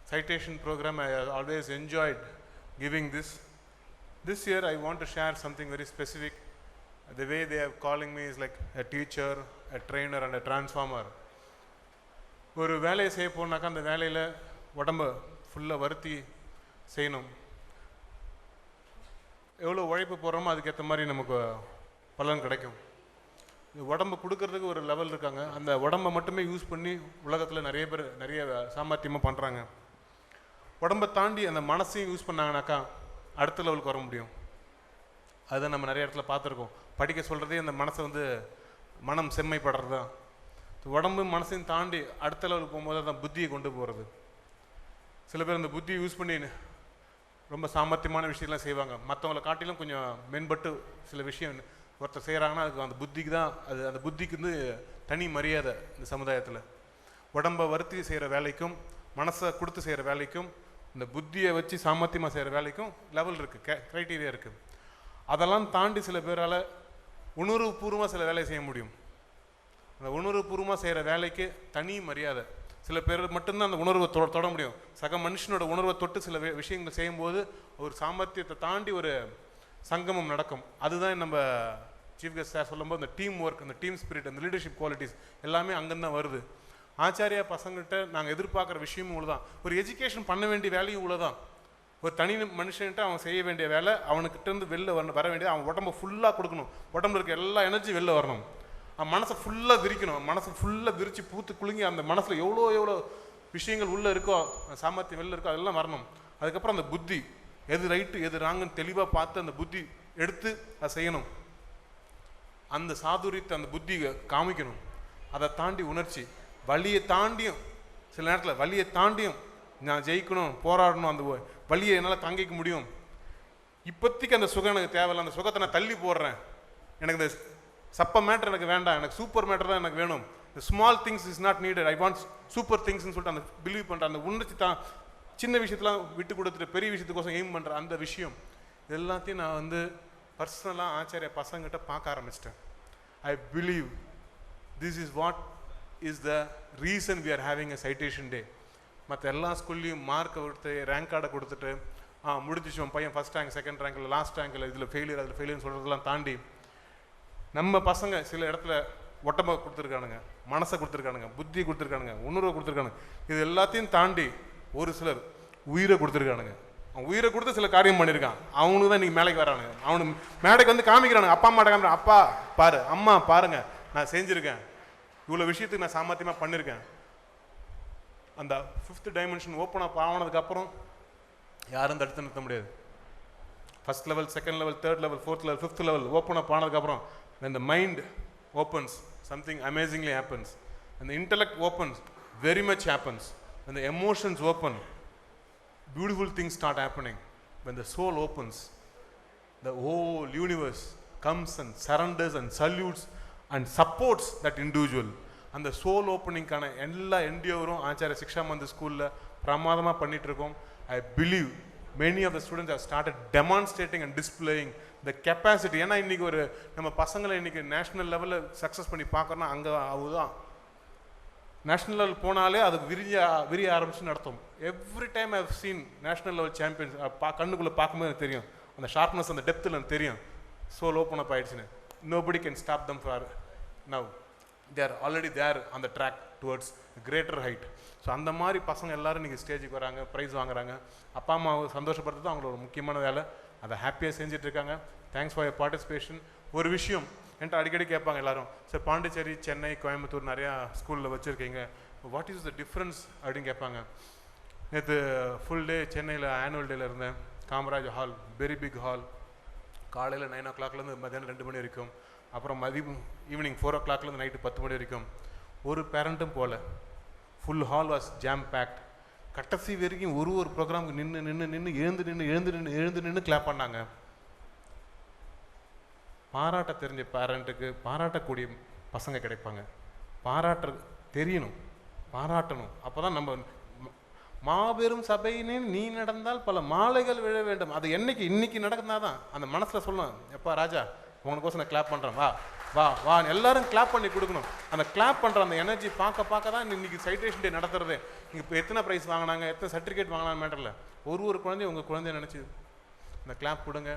citation program. I always enjoyed giving this. This year I want to share something very specific. The way they are calling me is like a teacher, a trainer and a transformer. ஒரு வேலையை செய்ய போனாக்கா அந்த வேலையில் உடம்பை ஃபுல்லாக வருத்தி செய்யணும். எவ்வளோ உழைப்பு போடுறோமோ அதுக்கேற்ற மாதிரி நமக்கு பலன் கிடைக்கும். உடம்பு கொடுக்கறதுக்கு ஒரு லெவல் இருக்காங்க. அந்த உடம்பை மட்டுமே யூஸ் பண்ணி உலகத்தில் நிறைய பேர் நிறைய சாமர்த்தியமாக பண்ணுறாங்க. உடம்பை தாண்டி அந்த மனசையும் யூஸ் பண்ணாங்கனாக்கா அடுத்த லெவலுக்கு வர முடியும். அதை நம்ம நிறைய இடத்துல பார்த்துருக்கோம். படிக்க சொல்கிறதே அந்த மனசை மனம் செம்மைப்படுறது தான். உடம்பு மனசையும் தாண்டி அடுத்த லெவலுக்கு போகும்போது அந்த புத்தியை கொண்டு போகிறது. சில பேர் அந்த புத்தியை யூஸ் பண்ணி ரொம்ப சாமர்த்தியமான விஷயம்லாம் செய்வாங்க. மற்றவங்களை காட்டிலும் கொஞ்சம் மேம்பட்டு சில விஷயம் ஒருத்தர் செய்கிறாங்கன்னா அதுக்கு அந்த புத்திக்கு தான் அந்த புத்திக்கு தனி மரியாதை இந்த சமுதாயத்தில். உடம்பை வருத்தி செய்கிற வேலைக்கும் மனசை கொடுத்து செய்கிற வேலைக்கும் இந்த புத்தியை வச்சு சாமர்த்தியமாக செய்கிற வேலைக்கும் லெவல் இருக்குது, க்ரைட்டீரியா இருக்குது. அதெல்லாம் தாண்டி சில பேரால் உணர்வுபூர்வமாக சில வேலையை செய்ய முடியும். அந்த உணர்வுபூர்வமாக செய்கிற வேலைக்கு தனி மரியாதை. சில பேர் மட்டும்தான் அந்த உணர்வை தொட முடியும். சக மனுஷனோட உணர்வை தொட்டு சில விஷயங்கள் செய்யும்போது ஒரு சாமர்த்தியத்தை தாண்டி ஒரு சங்கமம் நடக்கும். அதுதான் நம்ம சீஃப் கெஸ்ட் சார் சொல்லும்போது இந்த டீம் ஒர்க், அந்த டீம் ஸ்பிரிட், அந்த லீடர்ஷிப் குவாலிட்டிஸ் எல்லாமே அங்கேருந்து தான் வருது. ஆச்சாரியா பசங்கள்கிட்ட நாங்கள் எதிர்பார்க்குற விஷயமும் இவ்வளோதான். ஒரு எஜுகேஷன் பண்ண வேண்டிய வேலையும் இவ்வளோதான். ஒரு தனி மனுஷன்கிட்ட அவன் செய்ய வேண்டிய வேலை, அவனுக்கிட்டேருந்து வெளில வர வேண்டியது அவன் உடம்பை ஃபுல்லாக கொடுக்கணும். உடம்புல இருக்க எல்லா எனர்ஜி வெளில வரணும். அவன் மனசை ஃபுல்லாக விரிக்கணும். மனசை ஃபுல்லாக விரித்து பூத்து குலுங்கி அந்த மனசில் எவ்வளோ விஷயங்கள் உள்ளே இருக்கோ, சாமர்த்தியம் வெளில இருக்கோ, அதெல்லாம் வரணும். அதுக்கப்புறம் அந்த புத்தி எது ரைட்டு எது ராங்குன்னு தெளிவாக பார்த்து அந்த புத்தி எடுத்து அதை செய்யணும். அந்த சாதுரியத்தை அந்த புத்தி காமிக்கணும். அதை தாண்டி உணர்ச்சி, வலியை தாண்டியும் சில நேரத்தில் வலியை தாண்டியும் நான் ஜெயிக்கணும், போராடணும், அந்த வலியை என்னால் தாங்கிக்க முடியும். இப்போதைக்கு அந்த சுகம் எனக்கு தேவையில்லை, அந்த சுகத்தை நான் தள்ளி போடுறேன். எனக்கு இந்த சப்ப மேட்டர் எனக்கு வேண்டாம், எனக்கு சூப்பர் மேட்டர் தான் எனக்கு வேணும். இந்த small things is not needed, I want super திங்ஸ்ன்னு சொல்லிட்டு அந்த பிலீவ் பண்ணுற அந்த உணர்ச்சி தான். சின்ன விஷயத்தெலாம் விட்டு கொடுத்துட்டு பெரிய விஷயத்துக்கோசம் எய்ம் பண்ணுற அந்த விஷயம் எல்லாத்தையும் நான் பர்சனலாக ஆச்சாரிய பசங்கிட்ட பார்க்க ஆரம்பிச்சிட்டேன். I believe this is what is the reason we are having a citation day. மற்ற எல்லா ஸ்கூல்லையும் மார்க்கை கொடுத்து ரேங்க் கார்டை கொடுத்துட்டு முடிஞ்சிச்சோம் பையன் ஃபஸ்ட் ரேங்க் செகண்ட் ரேங்க்கில் லாஸ்ட் ரேங்க்கில் இதில் ஃபெயிலியர் அதில் ஃபெயிலியர்னு சொல்கிறதெல்லாம் தாண்டி நம்ம பசங்க சில இடத்துல ஒட்டமை கொடுத்துருக்கானுங்க, மனசை கொடுத்துருக்கானுங்க, புத்தியை கொடுத்துருக்கானுங்க, உணர்வை கொடுத்துருக்கானுங்க. இது எல்லாத்தையும் தாண்டி ஒரு சிலர் உயிரை கொடுத்துருக்கானுங்க. அவன் உயிரை கொடுத்து சில காரியம் பண்ணியிருக்கான். அவனுக்கு தான் இன்றைக்கி மேலைக்கு வரானுங்க. அவனு மேடைக்கு காமிக்கிறானுங்க. அப்பா அம்மாட்ட காமிக்கிறான், அப்பா பாரு, அம்மா பாருங்க, நான் செஞ்சுருக்கேன், இவ்வளோ விஷயத்துக்கு நான் சாமர்த்தியமாக பண்ணியிருக்கேன். அந்த 5th டைமென்ஷன் ஓப்பன் அப் ஆனதுக்கப்புறம் யாரும் தடுத்து நிறுத்த முடியாது. First level, second level, third level, fourth level, 5th level open up ஆனதுக்கப்புறம் when the mind opens, something amazingly happens. When the intellect opens, very much happens. When the emotions open, beautiful things start happening. When the soul opens, the whole universe comes and surrenders and salutes and supports that individual. அந்த soul ஓப்பனிங்கான எல்லா என்டியோரும் ஆச்சாரிய சிக்ஷா மந்திர் ஸ்கூலில் பிரமாதமாக பண்ணிகிட்டு இருக்கோம். I believe many of the students have started demonstrating and displaying the capacity. ஏன்னா இன்றைக்கி நம்ம பசங்களை இன்றைக்கி நேஷ்னல் லெவலில் சக்ஸஸ் பண்ணி பார்க்குறோன்னா அங்கே அதுதான். நேஷ்னல் லெவல் போனாலே அது விரிய ஆரம்பிச்சு நடத்தும். Every time I have seen national level champions கண்ணுக்குள்ளே பார்க்கும்போது எனக்கு தெரியும் அந்த ஷார்ப்னஸ், அந்த டெப்த்தில் எனக்கு தெரியும். சோல் ஓப்பன் அப் ஆகிடுச்சுன்னு. nobody can stop them for now. they are already there on the track towards greater height. So அந்த மாதிரி பசங்க எல்லோரும் இன்றைக்கி ஸ்டேஜுக்கு வராங்க, ப்ரைஸ் வாங்குறாங்க. அப்பா அம்மாவை சந்தோஷப்படுறது அவங்களோட ஒரு முக்கியமான வேலை. அதை ஹாப்பியாக செஞ்சிட்ருக்காங்க. Thanks for your participation. ஒரு விஷயம் என்கிட்ட அடிக்கடி கேட்பாங்க எல்லோரும், சார் பாண்டிச்சேரி, சென்னை, கோயம்புத்தூர் நிறையா ஸ்கூலில் வச்சுருக்கீங்க, வாட் இஸ் த டிஃப்ரென்ஸ் அப்படின்னு கேட்பாங்க. நேற்று ஃபுல் டே சென்னையில் ஆனுவல் டேயில் இருந்தேன். Kamaraj hall, very big hall. காலையில் 9 o'clock மத்தியானம் 2 மணி வரைக்கும், அப்புறம் ஈவினிங் 4 o'clock நைட்டு 10 மணி வரைக்கும். ஒரு பேரண்ட்டும் போகல. Full hall was jam packed. கடைசி வரைக்கும் ஒரு ப்ரோக்ராமுக்கு நின்று எழுந்து நின்று கிளாப் பண்ணாங்க. பாராட்ட தெரிஞ்ச பேரண்ட்டுக்கு பாராட்டக்கூடிய பசங்க கிடைப்பாங்க. பாராட்ட தெரியணும், பாராட்டணும். அப்போ தான் நம்ம மாபெரும் சபையினே நீ நடந்தால் பல மாலைகள் விழ வேண்டும். அது இன்னைக்கு நடக்குதுனா தான் அந்த மனசில் சொல்லணும், எப்பா ராஜா உனக்கோசம் நான் கிளாப் பண்ணுறேன், வா வா வா எல்லாரும் கிளாப் பண்ணி கொடுக்கணும். அந்த கிளாப் பண்ணுற அந்த எனர்ஜி பார்க்க பார்க்க தான் இன்னைக்கு சைட்டேஷன் டே நடத்துறது. இப்போ எத்தனை ப்ரைஸ் வாங்கினாங்க, எத்தனை சர்டிஃபிகேட் வாங்கினான்னு மேட்டரில் ஒரு குழந்தைய உங்கள் குழந்தைய நினச்சி இந்த கிளாப் கொடுங்க.